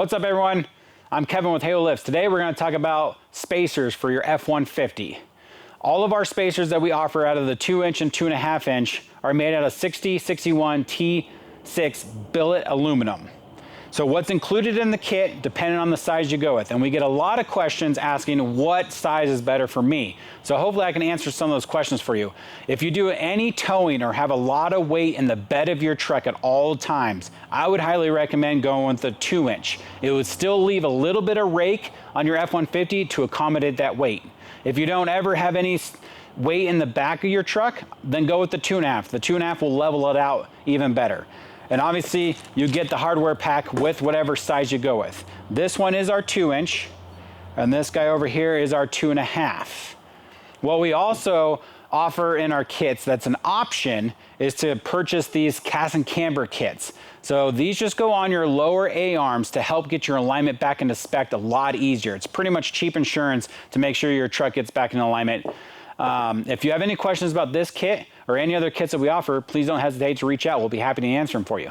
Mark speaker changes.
Speaker 1: What's up, everyone? I'm Kevin with HaloLifts. Today we're going to talk about spacers for your F-150. All of our spacers that we offer out of the 2-inch and 2.5 inch are made out of 6061 T6 billet aluminum. So what's included in the kit, depending on the size you go with. And we get a lot of questions asking what size is better for me. So hopefully I can answer some of those questions for you. If you do any towing or have a lot of weight in the bed of your truck at all times, I would highly recommend going with the 2-inch. It would still leave a little bit of rake on your F-150 to accommodate that weight. If you don't ever have any weight in the back of your truck, then go with the 2.5. The 2.5 will level it out even better. And obviously, you get the hardware pack with whatever size you go with. This one is our 2-inch, and this guy over here is our 2.5. What we also offer in our kits that's an option is to purchase these cast and camber kits. So these just go on your lower A-arms to help get your alignment back into spec a lot easier. It's pretty much cheap insurance to make sure your truck gets back in alignment. If you have any questions about this kit or any other kits that we offer, please don't hesitate to reach out. We'll be happy to answer them for you.